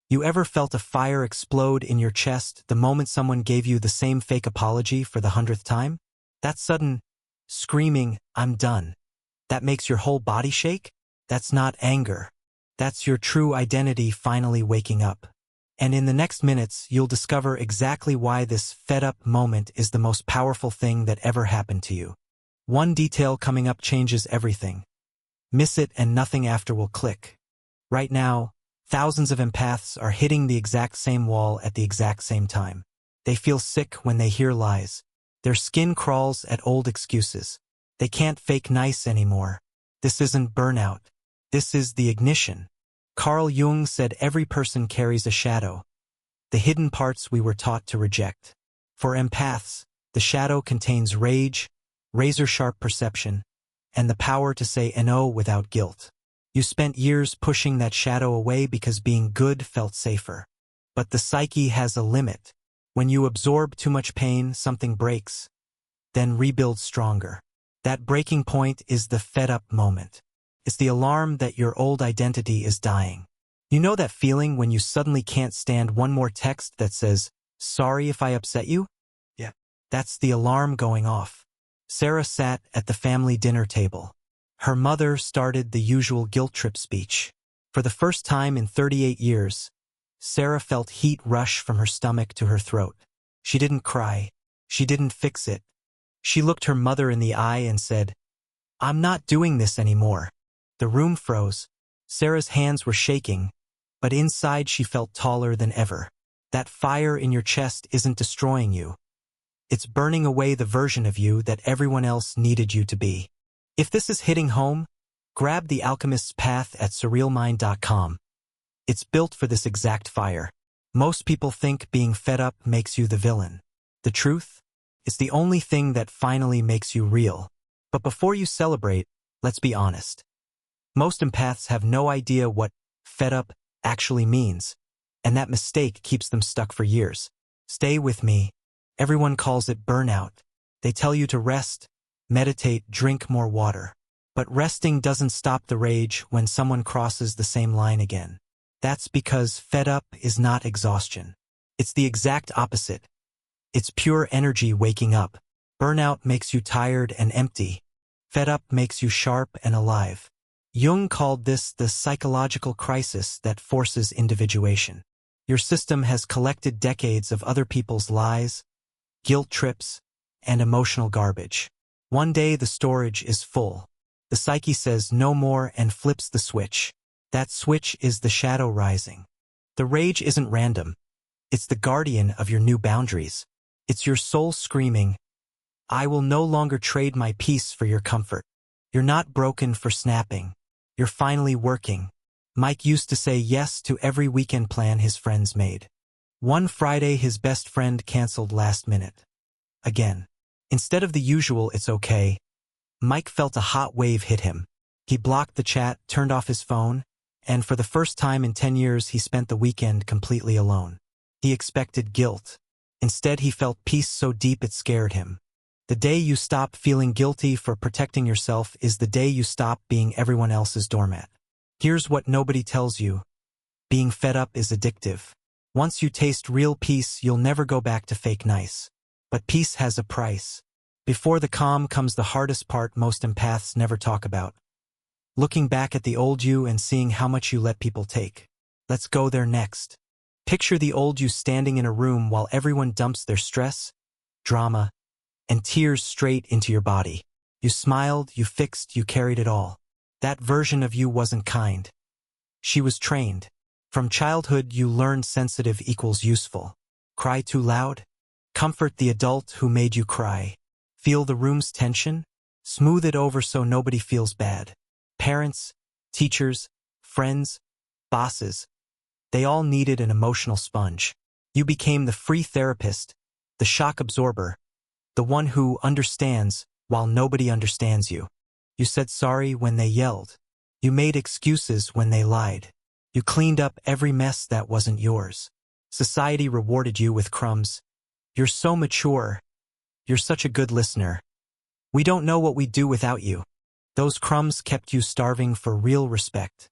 You ever felt a fire explode in your chest the moment someone gave you the same fake apology for the 100th time? That sudden, screaming, "I'm done," that makes your whole body shake? That's not anger. That's your true identity finally waking up. And in the next minutes, you'll discover exactly why this fed-up moment is the most powerful thing that ever happened to you. One detail coming up changes everything. Miss it and nothing after will click. Right now, thousands of empaths are hitting the exact same wall at the exact same time. They feel sick when they hear lies. Their skin crawls at old excuses. They can't fake nice anymore. This isn't burnout. This is the ignition. Carl Jung said every person carries a shadow, the hidden parts we were taught to reject. For empaths, the shadow contains rage, razor-sharp perception, and the power to say no without guilt. You spent years pushing that shadow away because being good felt safer. But the psyche has a limit. When you absorb too much pain, something breaks, then rebuilds stronger. That breaking point is the fed-up moment. It's the alarm that your old identity is dying. You know that feeling when you suddenly can't stand one more text that says, "Sorry if I upset you?" Yeah. That's the alarm going off. Sarah sat at the family dinner table. Her mother started the usual guilt trip speech. For the first time in 38 years, Sarah felt heat rush from her stomach to her throat. She didn't cry. She didn't fix it. She looked her mother in the eye and said, "I'm not doing this anymore." The room froze. Sarah's hands were shaking, but inside she felt taller than ever. That fire in your chest isn't destroying you. It's burning away the version of you that everyone else needed you to be. If this is hitting home, grab The Alchemist's Path at surrealmind.com. It's built for this exact fire. Most people think being fed up makes you the villain. The truth? It's the only thing that finally makes you real. But before you celebrate, let's be honest. Most empaths have no idea what fed up actually means, and that mistake keeps them stuck for years. Stay with me. Everyone calls it burnout. They tell you to rest, meditate, drink more water. But resting doesn't stop the rage when someone crosses the same line again. That's because fed up is not exhaustion. It's the exact opposite. It's pure energy waking up. Burnout makes you tired and empty. Fed up makes you sharp and alive. Jung called this the psychological crisis that forces individuation. Your system has collected decades of other people's lies, guilt trips, and emotional garbage. One day the storage is full. The psyche says no more and flips the switch. That switch is the shadow rising. The rage isn't random. It's the guardian of your new boundaries. It's your soul screaming, "I will no longer trade my peace for your comfort." You're not broken for snapping. You're finally working. Mike used to say yes to every weekend plan his friends made. One Friday his best friend canceled last minute. Again. Instead of the usual "it's okay," Mike felt a hot wave hit him. He blocked the chat, turned off his phone, and for the first time in 10 years he spent the weekend completely alone. He expected guilt. Instead he felt peace so deep it scared him. The day you stop feeling guilty for protecting yourself is the day you stop being everyone else's doormat. Here's what nobody tells you. Being fed up is addictive. Once you taste real peace, you'll never go back to fake nice. But peace has a price. Before the calm comes the hardest part most empaths never talk about. Looking back at the old you and seeing how much you let people take. Let's go there next. Picture the old you standing in a room while everyone dumps their stress, drama, and tears straight into your body. You smiled, you fixed, you carried it all. That version of you wasn't kind. She was trained. From childhood you learned sensitive equals useful. Cry too loud? Comfort the adult who made you cry. Feel the room's tension? Smooth it over so nobody feels bad. Parents, teachers, friends, bosses, they all needed an emotional sponge. You became the free therapist, the shock absorber, the one who understands while nobody understands you. You said sorry when they yelled. You made excuses when they lied. You cleaned up every mess that wasn't yours. Society rewarded you with crumbs. You're so mature. You're such a good listener. We don't know what we'd do without you. Those crumbs kept you starving for real respect.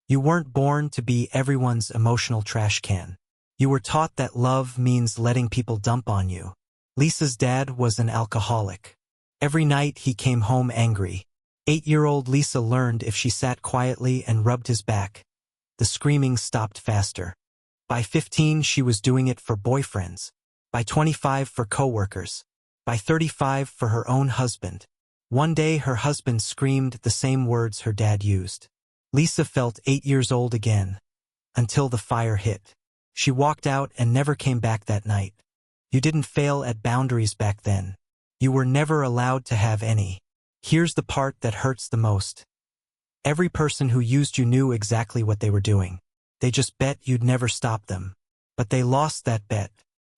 You weren't born to be everyone's emotional trash can. You were taught that love means letting people dump on you. Lisa's dad was an alcoholic. Every night he came home angry. 8-year-old Lisa learned if she sat quietly and rubbed his back, the screaming stopped faster. By 15, she was doing it for boyfriends. By 25, for coworkers. By 35, for her own husband. One day, her husband screamed the same words her dad used. Lisa felt 8 years old again, until the fire hit. She walked out and never came back that night. You didn't fail at boundaries back then. You were never allowed to have any. Here's the part that hurts the most. Every person who used you knew exactly what they were doing. They just bet you'd never stop them. But they lost that bet,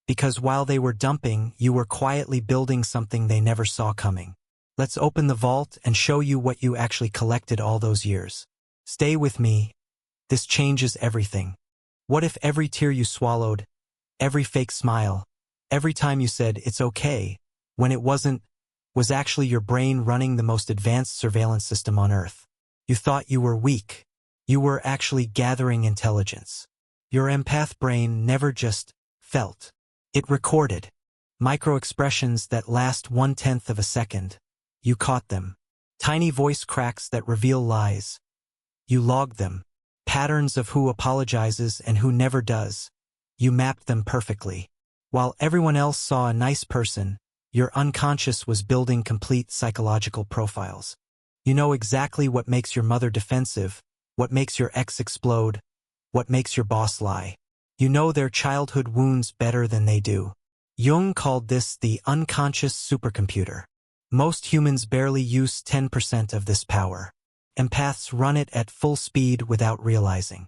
because while they were dumping, you were quietly building something they never saw coming. Let's open the vault and show you what you actually collected all those years. Stay with me. This changes everything. What if every tear you swallowed, every fake smile, every time you said it's okay, when it wasn't, was actually your brain running the most advanced surveillance system on Earth? You thought you were weak. You were actually gathering intelligence. Your empath brain never just felt. It recorded. Micro-expressions that last 1/10 of a second. You caught them. Tiny voice cracks that reveal lies. You logged them. Patterns of who apologizes and who never does. You mapped them perfectly. While everyone else saw a nice person, your unconscious was building complete psychological profiles. You know exactly what makes your mother defensive, what makes your ex explode, what makes your boss lie. You know their childhood wounds better than they do. Jung called this the unconscious supercomputer. Most humans barely use 10% of this power. Empaths run it at full speed without realizing.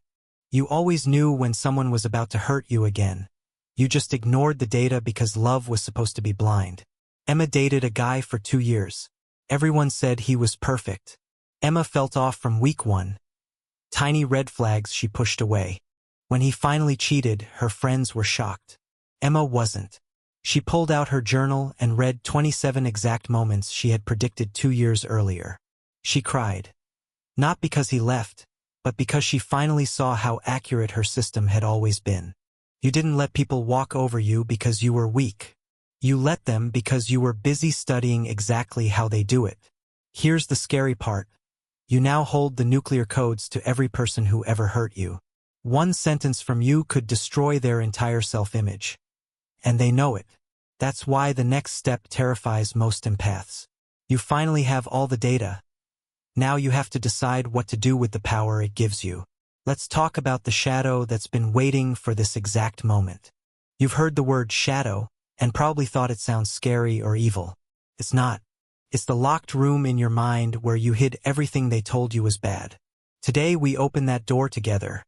You always knew when someone was about to hurt you again. You just ignored the data because love was supposed to be blind. Emma dated a guy for 2 years. Everyone said he was perfect. Emma felt off from week 1. Tiny red flags she pushed away. When he finally cheated, her friends were shocked. Emma wasn't. She pulled out her journal and read 27 exact moments she had predicted 2 years earlier. She cried. Not because he left, but because she finally saw how accurate her system had always been. You didn't let people walk over you because you were weak. You let them because you were busy studying exactly how they do it. Here's the scary part. You now hold the nuclear codes to every person who ever hurt you. One sentence from you could destroy their entire self-image. And they know it. That's why the next step terrifies most empaths. You finally have all the data. Now you have to decide what to do with the power it gives you. Let's talk about the shadow that's been waiting for this exact moment. You've heard the word shadow, and probably thought it sounds scary or evil. It's not. It's the locked room in your mind where you hid everything they told you was bad. Today we open that door together,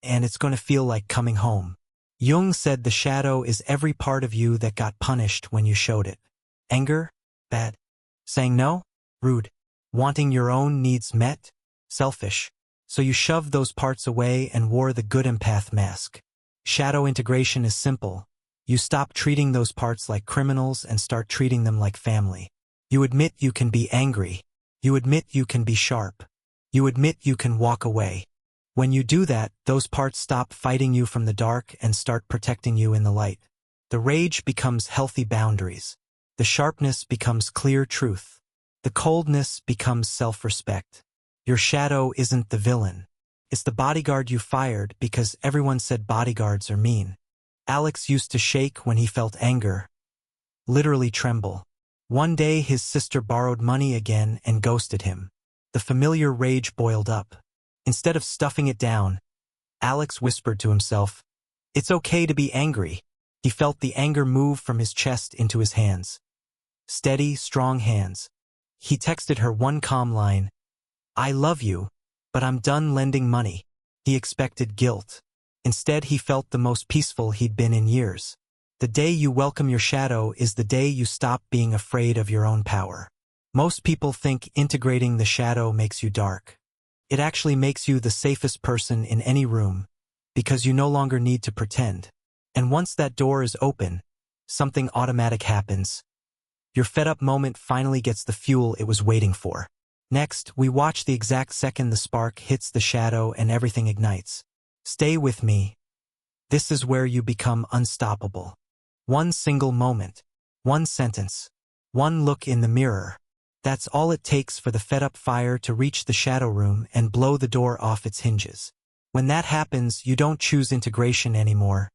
and it's going to feel like coming home. Jung said the shadow is every part of you that got punished when you showed it. Anger? Bad. Saying no? Rude. Wanting your own needs met? Selfish. So you shoved those parts away and wore the good empath mask. Shadow integration is simple. You stop treating those parts like criminals and start treating them like family. You admit you can be angry. You admit you can be sharp. You admit you can walk away. When you do that, those parts stop fighting you from the dark and start protecting you in the light. The rage becomes healthy boundaries. The sharpness becomes clear truth. The coldness becomes self-respect. Your shadow isn't the villain. It's the bodyguard you fired because everyone said bodyguards are mean. Alex used to shake when he felt anger. Literally tremble. One day his sister borrowed money again and ghosted him. The familiar rage boiled up. Instead of stuffing it down, Alex whispered to himself, "It's okay to be angry." He felt the anger move from his chest into his hands. Steady, strong hands. He texted her one calm line, "I love you, but I'm done lending money." He expected guilt. Instead, he felt the most peaceful he'd been in years. The day you welcome your shadow is the day you stop being afraid of your own power. Most people think integrating the shadow makes you dark. It actually makes you the safest person in any room, because you no longer need to pretend. And once that door is open, something automatic happens. Your fed-up moment finally gets the fuel it was waiting for. Next, we watch the exact second the spark hits the shadow and everything ignites. Stay with me. This is where you become unstoppable. One single moment, one sentence, one look in the mirror. That's all it takes for the fed-up fire to reach the shadow room and blow the door off its hinges. When that happens, you don't choose integration anymore.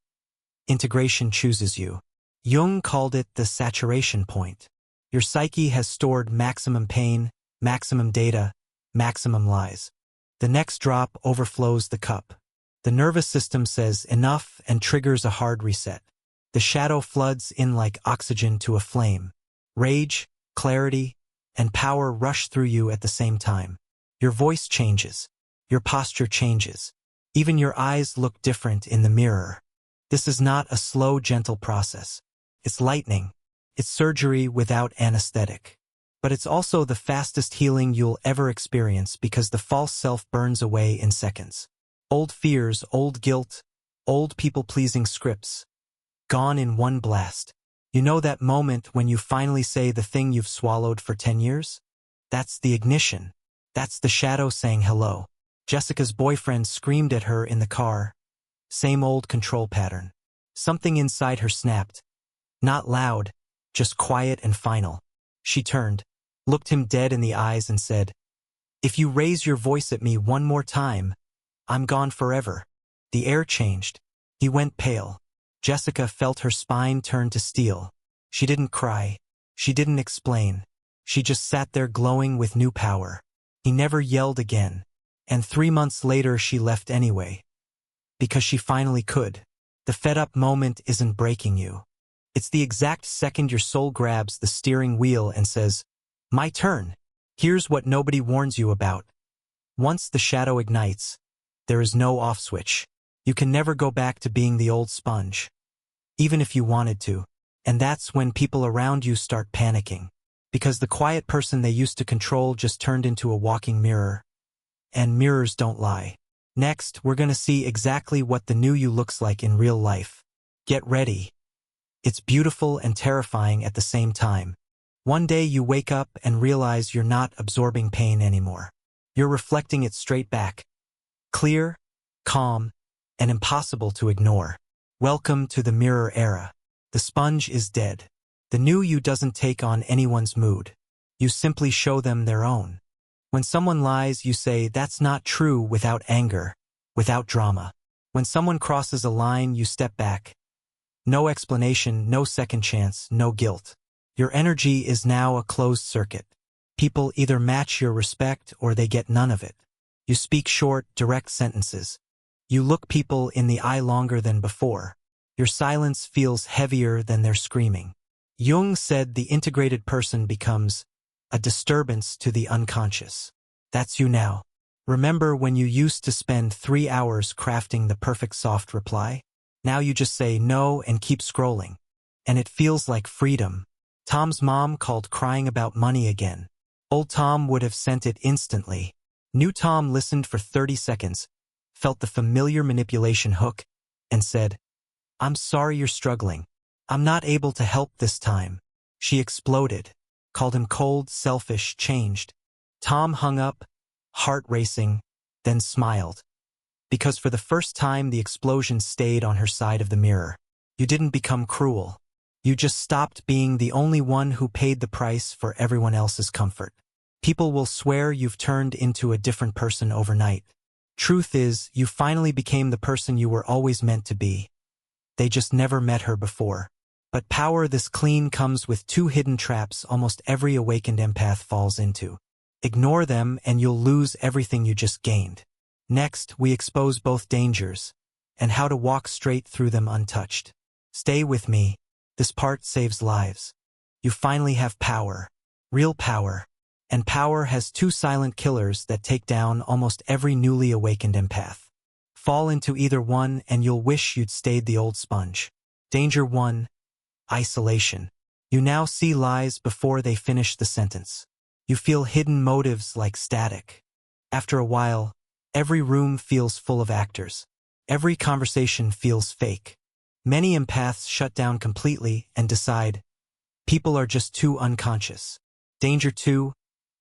Integration chooses you. Jung called it the saturation point. Your psyche has stored maximum pain, maximum data, maximum lies. The next drop overflows the cup. The nervous system says enough and triggers a hard reset. The shadow floods in like oxygen to a flame. Rage, clarity, and power rush through you at the same time. Your voice changes. Your posture changes. Even your eyes look different in the mirror. This is not a slow, gentle process. It's lightning. It's surgery without anesthetic. But it's also the fastest healing you'll ever experience because the false self burns away in seconds. Old fears, old guilt, old people-pleasing scripts. Gone in one blast. You know that moment when you finally say the thing you've swallowed for 10 years? That's the ignition. That's the shadow saying hello. Jessica's boyfriend screamed at her in the car. Same old control pattern. Something inside her snapped. Not loud, just quiet and final. She turned, looked him dead in the eyes and said, "If you raise your voice at me one more time, I'm gone forever." The air changed. He went pale. Jessica felt her spine turn to steel. She didn't cry. She didn't explain. She just sat there glowing with new power. He never yelled again. And 3 months later she left anyway. Because she finally could. The fed-up moment isn't breaking you. It's the exact second your soul grabs the steering wheel and says, "My turn." Here's what nobody warns you about. Once the shadow ignites, there is no off switch. You can never go back to being the old sponge. Even if you wanted to. And that's when people around you start panicking. Because the quiet person they used to control just turned into a walking mirror. And mirrors don't lie. Next, we're going to see exactly what the new you looks like in real life. Get ready. It's beautiful and terrifying at the same time. One day you wake up and realize you're not absorbing pain anymore. You're reflecting it straight back. Clear, calm, and impossible to ignore. Welcome to the mirror era. The sponge is dead. The new you doesn't take on anyone's mood. You simply show them their own. When someone lies, you say, "That's not true," without anger, without drama. When someone crosses a line, you step back. No explanation, no second chance, no guilt. Your energy is now a closed circuit. People either match your respect or they get none of it. You speak short, direct sentences. You look people in the eye longer than before. Your silence feels heavier than their screaming. Jung said the integrated person becomes a disturbance to the unconscious. That's you now. Remember when you used to spend 3 hours crafting the perfect soft reply? Now you just say no and keep scrolling. And it feels like freedom. Tom's mom called crying about money again. Old Tom would have sent it instantly. New Tom listened for 30 seconds, felt the familiar manipulation hook, and said, "I'm sorry you're struggling. I'm not able to help this time." She exploded, called him cold, selfish, changed. Tom hung up, heart racing, then smiled. Because for the first time the explosion stayed on her side of the mirror. You didn't become cruel. You just stopped being the only one who paid the price for everyone else's comfort. People will swear you've turned into a different person overnight. Truth is, you finally became the person you were always meant to be. They just never met her before. But power this clean comes with 2 hidden traps almost every awakened empath falls into. Ignore them and you'll lose everything you just gained. Next, we expose both dangers and how to walk straight through them untouched. Stay with me. This part saves lives. You finally have power. Real power. And power has 2 silent killers that take down almost every newly awakened empath. Fall into either one and you'll wish you'd stayed the old sponge. Danger 1. Isolation. You now see lies before they finish the sentence. You feel hidden motives like static. After a while, every room feels full of actors. Every conversation feels fake. Many empaths shut down completely and decide, people are just too unconscious. Danger 2.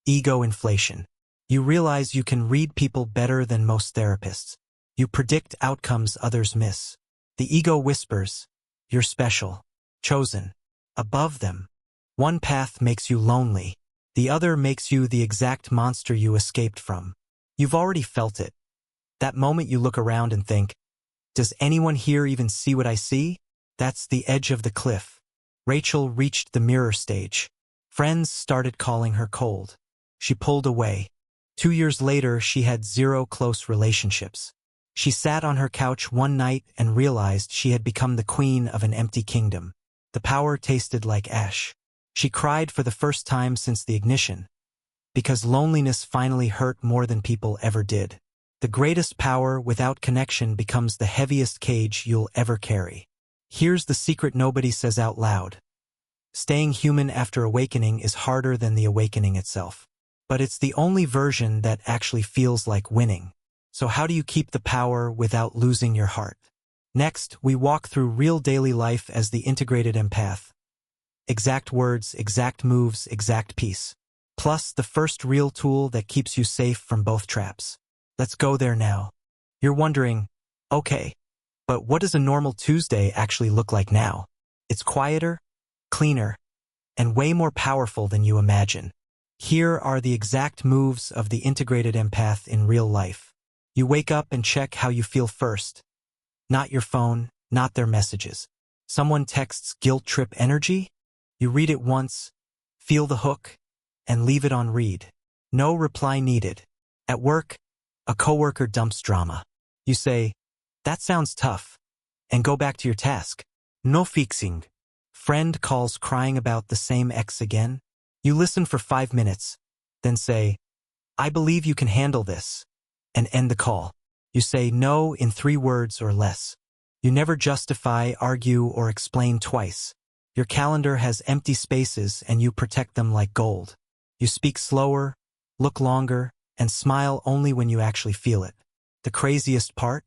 Ego inflation. You realize you can read people better than most therapists. You predict outcomes others miss. The ego whispers, "You're special, chosen, above them." One path makes you lonely. The other makes you the exact monster you escaped from. You've already felt it. That moment you look around and think, "Does anyone here even see what I see?" That's the edge of the cliff. Rachel reached the mirror stage. Friends started calling her cold. She pulled away. 2 years later, she had 0 close relationships. She sat on her couch one night and realized she had become the queen of an empty kingdom. The power tasted like ash. She cried for the first time since the ignition, because loneliness finally hurt more than people ever did. The greatest power without connection becomes the heaviest cage you'll ever carry. Here's the secret nobody says out loud. Staying human after awakening is harder than the awakening itself. But it's the only version that actually feels like winning. So how do you keep the power without losing your heart? Next, we walk through real daily life as the integrated empath. Exact words, exact moves, exact peace. Plus the first real tool that keeps you safe from both traps. Let's go there now. You're wondering, okay, but what does a normal Tuesday actually look like now? It's quieter, cleaner, and way more powerful than you imagine. Here are the exact moves of the integrated empath in real life. You wake up and check how you feel first. Not your phone, not their messages. Someone texts guilt trip energy? You read it once, feel the hook, and leave it on read. No reply needed. At work, a coworker dumps drama. You say, "That sounds tough," and go back to your task. No fixing. Friend calls crying about the same ex again. You listen for 5 minutes, then say, "I believe you can handle this," and end the call. You say no in 3 words or less. You never justify, argue, or explain twice. Your calendar has empty spaces and you protect them like gold. You speak slower, look longer, and smile only when you actually feel it. The craziest part?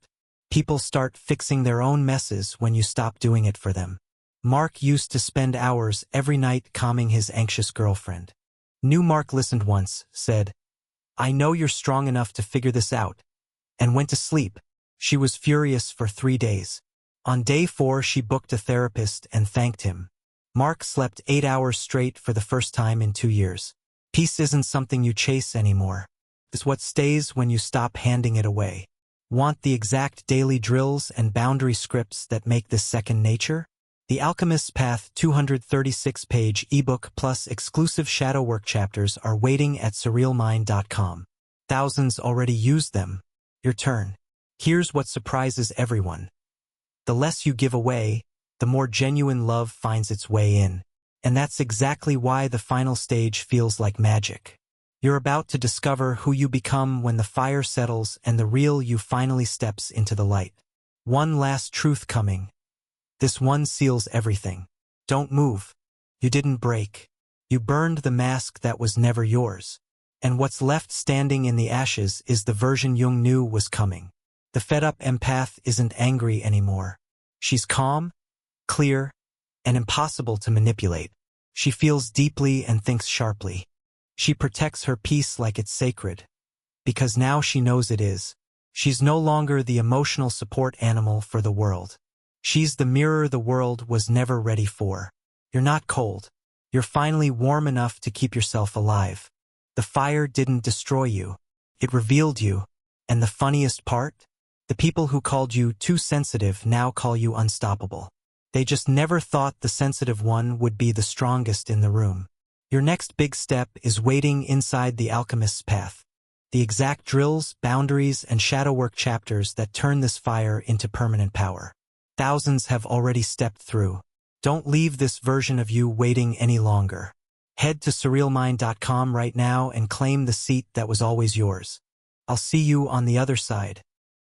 People start fixing their own messes when you stop doing it for them. Mark used to spend hours every night calming his anxious girlfriend. New Mark listened once, said, "I know you're strong enough to figure this out," and went to sleep. She was furious for 3 days. On day 4, she booked a therapist and thanked him. Mark slept 8 hours straight for the first time in 2 years. Peace isn't something you chase anymore. It's what stays when you stop handing it away. Want the exact daily drills and boundary scripts that make this second nature? The Alchemist's Path 236-page ebook plus exclusive shadow work chapters are waiting at surrealmind.com. Thousands already used them. Your turn. Here's what surprises everyone. The less you give away, the more genuine love finds its way in. And that's exactly why the final stage feels like magic. You're about to discover who you become when the fire settles and the real you finally steps into the light. One last truth coming. This one seals everything. Don't move. You didn't break. You burned the mask that was never yours. And what's left standing in the ashes is the version Jung knew was coming. The fed-up empath isn't angry anymore. She's calm, clear, and impossible to manipulate. She feels deeply and thinks sharply. She protects her peace like it's sacred, because now she knows it is. She's no longer the emotional support animal for the world. She's the mirror the world was never ready for. You're not cold. You're finally warm enough to keep yourself alive. The fire didn't destroy you. It revealed you. And the funniest part? The people who called you too sensitive now call you unstoppable. They just never thought the sensitive one would be the strongest in the room. Your next big step is waiting inside the Alchemist's Path. The exact drills, boundaries, and shadow work chapters that turn this fire into permanent power. Thousands have already stepped through. Don't leave this version of you waiting any longer. Head to surrealmind.com right now and claim the seat that was always yours. I'll see you on the other side.